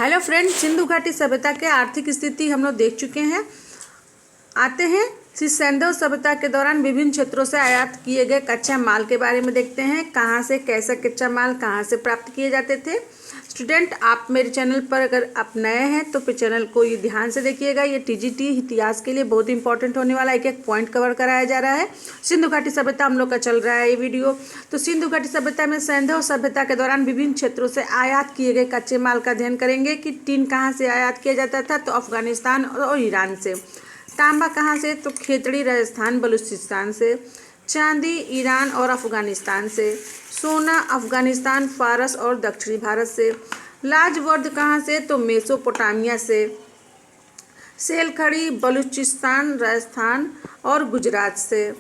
Hello friend, Sindhu घाटी सभ्यता के आर्थिक स्थिति हम लोग देख चुके हैं। आते हैं सिंधु सभ्यता के दौरान विभिन्न क्षेत्रों से आयात किए गए कच्चा माल के बारे में देखते हैं। कहाँ से कैसा कच्चा माल कहाँ से प्राप्त किए जाते थे। स्टूडेंट, आप मेरे चैनल पर अगर आप नए हैं तो फिर चैनल को ये ध्यान से देखिएगा। ये टीजीटी इतिहास के लिए बहुत इंपॉर्टेंट होने वाला एक एक पॉइंट कवर कराया जा रहा है। सिंधु घाटी सभ्यता हम लोग का चल रहा है ये वीडियो। तो सिंधु घाटी सभ्यता में सिंधु सभ्यता के दौरान विभिन्न क्षेत्रों से आयात किए गए कच्चे माल का अध्ययन करेंगे कि टीन कहाँ से आयात किया जाता था, तो अफगानिस्तान और ईरान से। तांबा कहाँ से, तो खेतड़ी राजस्थान बलूचिस्तान से। चांदी ईरान और अफगानिस्तान से। सोना अफगानिस्तान, फारस और दक्षिणी भारत से। लाजवर्द कहाँ से, तो मेसोपोटामिया से। सेल खड़ी बलूचिस्तान, राजस्थान और गुजरात से।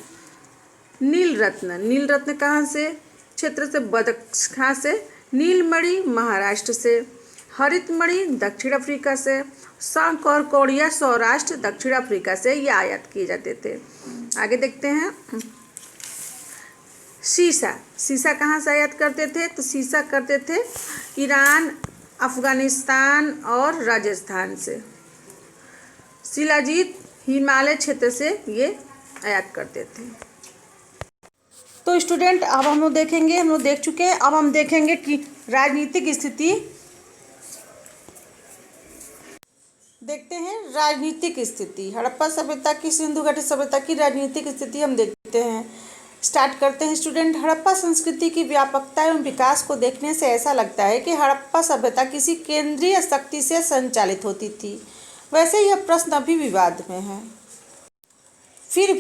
नील रत्न कहाँ से, क्षेत्र से बदख्शां से। नीलमणि महाराष्ट्र से। हरित मणि दक्षिण अफ्रीका से। शंख और कौड़िया सौराष्ट्र दक्षिण अफ्रीका से ये आयात किए जाते थे। आगे देखते हैं। सीसा कहाँ से आयात करते थे, तो सीसा करते थे ईरान, अफगानिस्तान और राजस्थान से। शिलाजीत हिमालय क्षेत्र से ये आयात करते थे। तो स्टूडेंट, अब हम लोग देख चुके हैं। अब हम देखेंगे कि राजनीतिक स्थिति देखते हैं। राजनीतिक स्थिति हड़प्पा सभ्यता की, सिंधु घाटी सभ्यता की राजनीतिक स्थिति हम देखते हैं। स्टार्ट करते हैं स्टूडेंट। हड़प्पा संस्कृति की व्यापकता एवं विकास को देखने से ऐसा लगता है कि हड़प्पा सभ्यता किसी केंद्रीय शक्ति से संचालित होती थी। वैसे यह प्रश्न अभी विवाद में है। फिर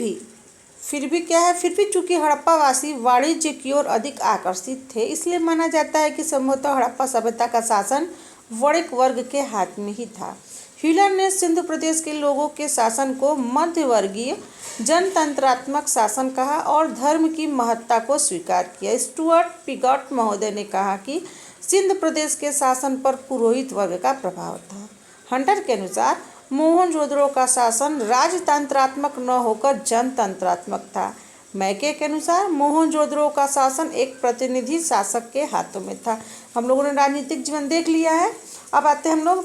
भी क्या है, फिर भी चूंकि हड़प्पावासी वाणिज्य की ओर अधिक आकर्षित थे, इसलिए माना जाता है कि संभवतः हड़प्पा सभ्यता का शासन वणिक वर्ग के हाथ में ही था। ह्यूलर ने सिंधु प्रदेश के लोगों के शासन को मध्यवर्गीय जनतंत्रात्मक शासन कहा और धर्म की महत्ता को स्वीकार किया। स्टुअर्ट पिगॉट महोदय ने कहा कि सिंध प्रदेश के शासन पर पुरोहित वर्ग का प्रभाव था। हंटर के अनुसार मोहनजोदड़ो का शासन राजतंत्रात्मक न होकर जनतंत्रात्मक था। मैके के अनुसार मोहनजोदड़ो का शासन एक प्रतिनिधि शासक के हाथों में था। हम लोगों ने राजनीतिक जीवन देख लिया है। अब आते हैं हम लोग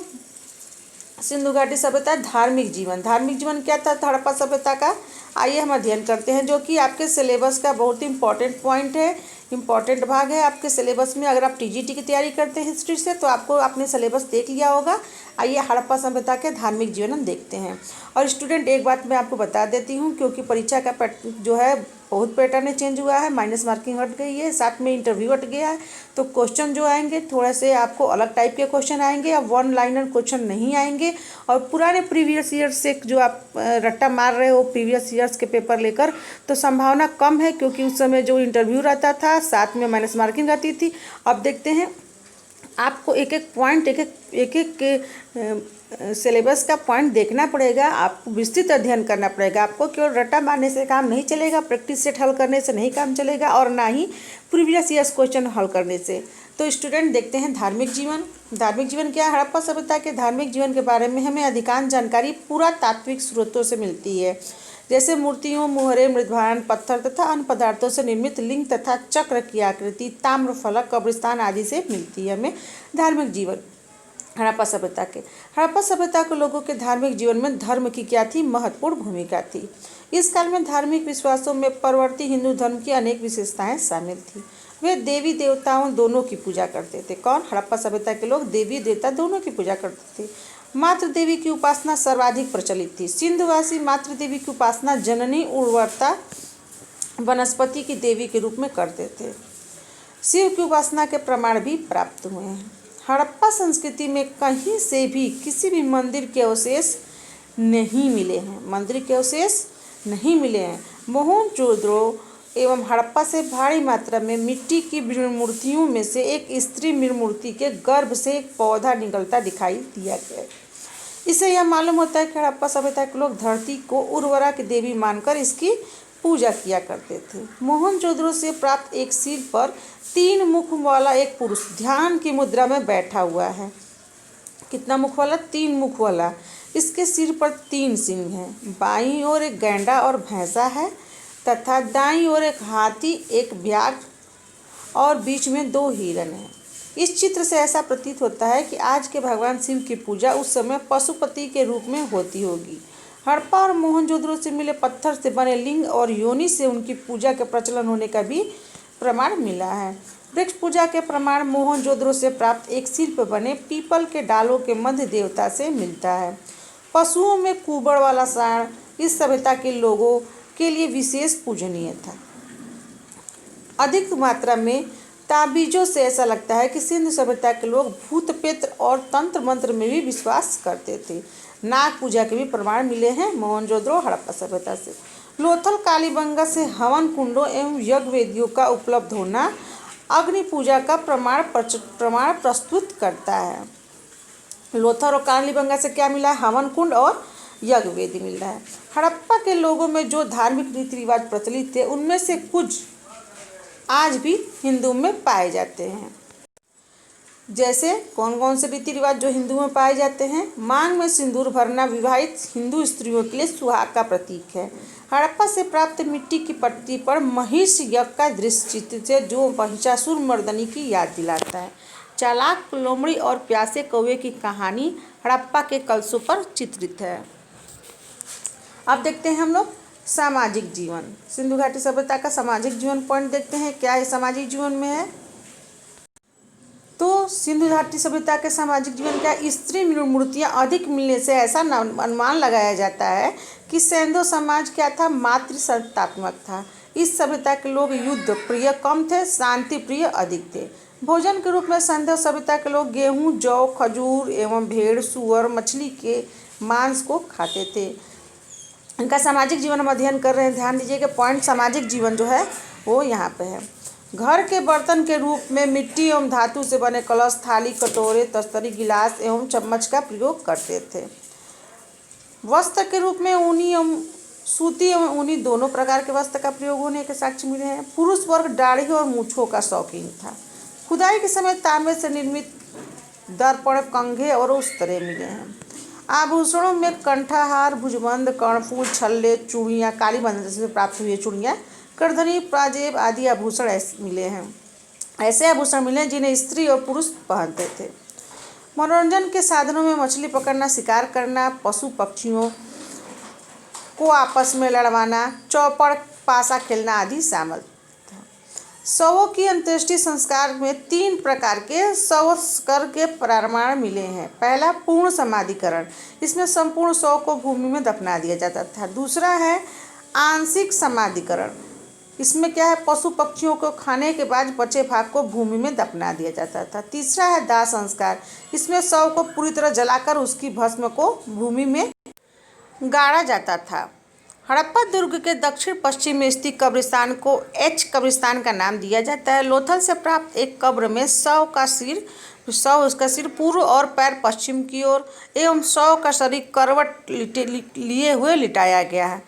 सिंधु घाटी सभ्यता धार्मिक जीवन क्या था हड़प्पा सभ्यता का, आइए हम अध्ययन करते हैं, जो कि आपके सिलेबस का बहुत ही इंपॉर्टेंट पॉइंट है, इंपॉर्टेंट भाग है आपके सिलेबस में। अगर आप टीजीटी की तैयारी करते हैं हिस्ट्री से तो आपको आपने सिलेबस देख लिया होगा। आइए हड़प्पा सभ्यता के धार्मिक जीवन हम देखते हैं। और स्टूडेंट, एक बात मैं आपको बता देती हूँ, क्योंकि परीक्षा का जो है बहुत पैटर्न चेंज हुआ है, माइनस मार्किंग हट गई है, साथ में इंटरव्यू हट गया है, तो क्वेश्चन जो आएंगे थोड़े से आपको अलग टाइप के क्वेश्चन आएंगे। अब वन लाइनर क्वेश्चन नहीं आएंगे। और पुराने प्रीवियस ईयर्स से जो आप रट्टा मार रहे हो प्रीवियस ईयर्स के पेपर लेकर, तो संभावना कम है, क्योंकि उस समय जो इंटरव्यू रहता था साथ में माइनस मार्किंग रहती थी। अब देखते हैं, आपको एक एक पॉइंट एक एक सिलेबस का पॉइंट देखना पड़ेगा, आपको विस्तृत अध्ययन करना पड़ेगा। आपको केवल रट्टा मारने से काम नहीं चलेगा, प्रैक्टिस सेट हल करने से नहीं काम चलेगा, और ना ही प्रीवियस ईयर्स क्वेश्चन हल करने से। तो स्टूडेंट, देखते हैं धार्मिक जीवन क्या है। हड़प्पा सभ्यता के धार्मिक जीवन के बारे में हमें अधिकांश जानकारी पुरातात्विक स्रोतों से मिलती है, जैसे मूर्तियों, मुहरे, मृदभांड, पत्थर तथा अन्य पदार्थों से निर्मित लिंग तथा चक्र की आकृति, ताम्र फलक, कब्रिस्तान आदि से मिलती है हमें धार्मिक जीवन हड़प्पा सभ्यता के लोगों के धार्मिक जीवन में धर्म की क्या थी, महत्वपूर्ण भूमिका थी। इस काल में धार्मिक विश्वासों में परवर्ती हिंदू धर्म की अनेक विशेषताएं शामिल थी। वे देवी देवताओं दोनों की पूजा करते थे। कौन? हड़प्पा सभ्यता के लोग देवी देवता दोनों की पूजा करते थे। मातृ देवी की उपासना सर्वाधिक प्रचलित थी। सिंधुवासी मातृ देवी की उपासना जननी उर्वरता वनस्पति की देवी के रूप में करते थे। शिव की उपासना के प्रमाण भी प्राप्त हुए हैं। हड़प्पा संस्कृति में कहीं से भी किसी भी मंदिर के अवशेष नहीं मिले हैं। मोहनजोदड़ो एवं हड़प्पा से भारी मात्रा में मिट्टी की मूर्तियों में से एक स्त्री मूर्ति के गर्भ से एक पौधा निकलता दिखाई दिया गया। इससे यह मालूम होता है कि हड़प्पा सभ्यता के लोग धरती को उर्वरा की देवी मानकर इसकी पूजा किया करते थे। मोहनजोदड़ो से प्राप्त एक सिर पर 3 मुख वाला एक पुरुष ध्यान की मुद्रा में बैठा हुआ है। कितना मुख वाला? 3 मुख वाला। इसके सिर पर 3 सिंह हैं। बाईं ओर एक गैंडा और भैंसा है तथा दाईं ओर एक हाथी, एक व्याघ्र और बीच में 2 हिरण हैं। इस चित्र से ऐसा प्रतीत होता है कि आज के भगवान शिव की पूजा उस समय पशुपति के रूप में होती होगी। हड़प्पा और मोहनजोदड़ो से मिले पत्थर से बने लिंग और योनि से उनकी पूजा के प्रचलन होने का भी प्रमाण मिला है। वृक्ष पूजा के प्रमाण मोहनजोदड़ो से प्राप्त एक शिल्प बने पीपल के डालों के मध्य देवता से मिलता है। पशुओं में कुबड़ वाला साँड़ इस सभ्यता के लोगों के लिए विशेष पूजनीय था। अधिक मात्रा में ताबीजों से ऐसा लगता है कि सिंधु सभ्यता के लोग भूत प्रेत और तंत्र मंत्र में भी विश्वास करते थे। नाग पूजा के भी प्रमाण मिले हैं मोहनजोदड़ो हड़प्पा सभ्यता से। लोथल कालीबंगा से हवन कुंडों एवं यज्ञ वेदियों का उपलब्ध होना अग्नि पूजा का प्रमाण प्रस्तुत करता है। लोथल और कालीबंगा से क्या मिला है? हवन कुंड और यज्ञ वेदी मिल रहा है। हड़प्पा के लोगों में जो धार्मिक रीति रिवाज प्रचलित थे उनमें से कुछ आज भी हिंदू में पाए जाते हैं। जैसे कौन कौन से रीति रिवाज जो हिंदू में पाए जाते हैं? मांग में सिंदूर भरना विवाहित हिंदू स्त्रियों के लिए सुहाग का प्रतीक है। हड़प्पा से प्राप्त मिट्टी की पट्टी पर महिष यज्ञ का दृश्य चित्रित है जो महिषासुर मर्दनी की याद दिलाता है। चालाक लोमड़ी और प्यासे कौवे की कहानी हड़प्पा के कलशों पर चित्रित है। अब देखते हैं हम लोग सामाजिक जीवन। सिंधु घाटी सभ्यता का सामाजिक जीवन पॉइंट देखते हैं, क्या है सामाजिक जीवन में है। तो सिंधु घाटी सभ्यता के सामाजिक जीवन क्या? स्त्री मूर्तियाँ अधिक मिलने से ऐसा अनुमान लगाया जाता है कि सेंधो समाज क्या था? मातृसत्तात्मक था। इस सभ्यता के लोग युद्ध प्रिय कम थे, शांति प्रिय अधिक थे। भोजन के रूप में सेंधो सभ्यता के लोग गेहूँ, जौ, खजूर एवं भेड़, सूअर, मछली के मांस को खाते थे। इनका सामाजिक जीवन हम अध्ययन कर रहे हैं। ध्यान दीजिए कि पॉइंट सामाजिक जीवन जो है वो यहाँ पे है। घर के बर्तन के रूप में मिट्टी एवं धातु से बने कलश, थाली, कटोरे, तस्तरी, गिलास एवं चम्मच का प्रयोग करते थे। वस्त्र के रूप में ऊनी एवं सूती एवं ऊनी दोनों प्रकार के वस्त्र का प्रयोग होने के साक्ष्य मिले हैं। पुरुष वर्ग दाढ़ी और मूछों का शौकीन था। खुदाई के समय तांबे से निर्मित दर्पण, कंघे और उस तरह मिले हैं। आभूषणों में कंठाहार, भुजबंद, कर्णफूल, छल्ले, चूड़ियाँ, कालीबंगा से प्राप्त हुई चूड़ियाँ, करधनी, प्राजेब आदि आभूषण मिले हैं। ऐसे आभूषण मिले हैं जिन्हें स्त्री और पुरुष पहनते थे। मनोरंजन के साधनों में मछली पकड़ना, शिकार करना, पशु पक्षियों को आपस में लड़वाना, चौपड़, पासा खेलना आदि शामिल था। शवों की अंत्येष्टि संस्कार में 3 प्रकार के शवस्कर के प्रमाण मिले हैं। पहला, पूर्ण समाधिकरण, इसमें संपूर्ण शव को भूमि में दफना दिया जाता था। दूसरा है आंशिक समाधिकरण, इसमें क्या है? पशु पक्षियों को खाने के बाद बचे भाग को भूमि में दफना दिया जाता था। तीसरा है दाह संस्कार, इसमें शव को पूरी तरह जलाकर उसकी भस्म को भूमि में गाड़ा जाता था। हड़प्पा दुर्ग के दक्षिण पश्चिम में स्थित कब्रिस्तान को एच कब्रिस्तान का नाम दिया जाता है। लोथल से प्राप्त एक कब्र में उसका सिर पूर्व और पैर पश्चिम की ओर एवं शव का शरीर करवट लिए हुए लिटाया गया है।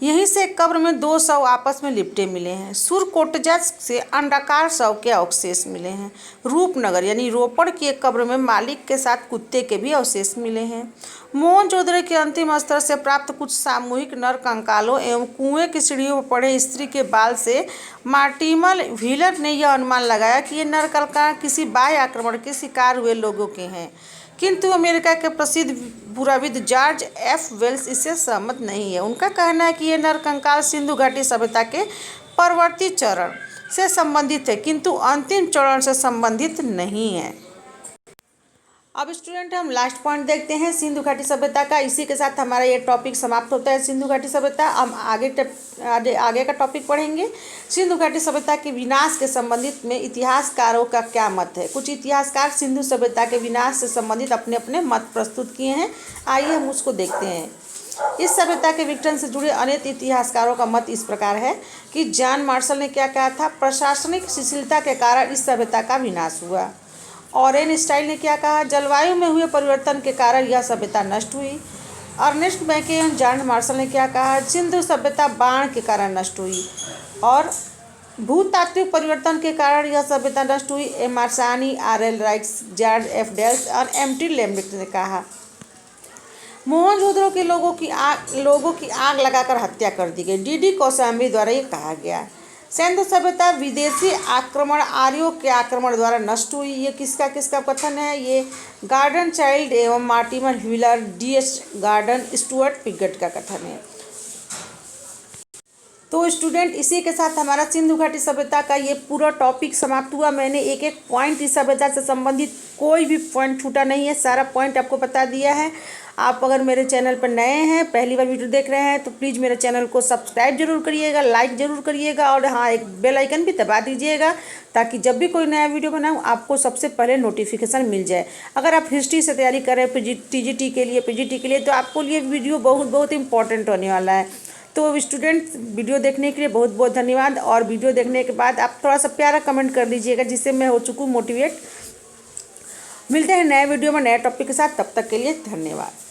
यहीं से कब्र में 2 शव आपस में लिपटे मिले हैं। सुरकोटजा से अंडाकार शव के अवशेष मिले हैं। रूपनगर यानी रोपड़ की एक कब्र में मालिक के साथ कुत्ते के भी अवशेष मिले हैं। मोहनजोदड़ो के अंतिम स्तर से प्राप्त कुछ सामूहिक नर कंकालों एवं कुएं की सीढ़ियों पर पड़े स्त्री के बाल से मार्टिमल व्हीलर ने यह अनुमान लगाया कि ये नर कंकाल किसी बाह्य आक्रमण के शिकार हुए लोगों के हैं, किंतु अमेरिका के प्रसिद्ध पुराविद जॉर्ज एफ वेल्स इससे सहमत नहीं है। उनका कहना है कि ये नरकंकाल सिंधु घाटी सभ्यता के परवर्ती चरण से संबंधित है, किंतु अंतिम चरण से संबंधित नहीं है। अब स्टूडेंट हम लास्ट पॉइंट देखते हैं सिंधु घाटी सभ्यता का। इसी के साथ हमारा ये टॉपिक समाप्त होता है सिंधु घाटी सभ्यता। हम आगे का टॉपिक पढ़ेंगे। सिंधु घाटी सभ्यता के विनाश के संबंधित में इतिहासकारों का क्या मत है। कुछ इतिहासकार सिंधु सभ्यता के विनाश से संबंधित अपने अपने मत प्रस्तुत किए हैं। आइए हम उसको देखते हैं। इस सभ्यता के विघटन से जुड़े अनेक इतिहासकारों का मत इस प्रकार है कि जॉन मार्शल ने क्या कहा था? प्रशासनिक शिथिलता के कारण इस सभ्यता का विनाश हुआ। ऑरेन स्टाइल ने क्या कहा? जलवायु में हुए परिवर्तन के कारण यह सभ्यता नष्ट हुई। अर्नेस्ट मैके एवं जॉन मार्शल ने क्या कहा? सिंधु सभ्यता बाढ़ के कारण नष्ट हुई। और भूतात्विक परिवर्तन के कारण यह सभ्यता नष्ट हुई। एमारसानी, R L. Raikes, George F. Dales और एम.टी. लेम्बिट ने कहा। मोहनजोदड़ो के लोगों की आग लगाकर हत्या कर दी गई। डी.डी. कौशाम्बी द्वारा ये कहा गया। सिंधु सभ्यता विदेशी आक्रमण आर्यों के आक्रमण द्वारा नष्ट हुई। ये किसका किसका कथन है? ये गार्डन चाइल्ड एवं Mortimer wheeler, D.H.. Garden, Stuart Piggott का कथन है। तो स्टूडेंट, इसी के साथ हमारा सिंधु घाटी सभ्यता का ये पूरा टॉपिक समाप्त हुआ। मैंने एक एक पॉइंट इस सभ्यता से संबंधित कोई भी पॉइंट छूटा नहीं है, सारा पॉइंट आपको बता दिया है। आप अगर मेरे चैनल पर नए हैं, पहली बार वीडियो देख रहे हैं, तो प्लीज़ मेरे चैनल को सब्सक्राइब जरूर करिएगा, लाइक ज़रूर करिएगा और हाँ, एक बेल आइकन भी दबा दीजिएगा ताकि जब भी कोई नया वीडियो बनाऊँ आपको सबसे पहले नोटिफिकेशन मिल जाए। अगर आप हिस्ट्री से तैयारी कर रहे हैं टीजीटी के लिए, पीजीटी के लिए, तो आपको ये वीडियो बहुत बहुत इंपॉर्टेंट होने वाला है। तो स्टूडेंट, वीडियो देखने के लिए बहुत बहुत धन्यवाद। और वीडियो देखने के बाद आप थोड़ा सा प्यारा कमेंट कर दीजिएगा, जिससे मैं हो चुकूँ मोटिवेट। मिलते हैं नए वीडियो में नए टॉपिक के साथ, तब तक के लिए धन्यवाद।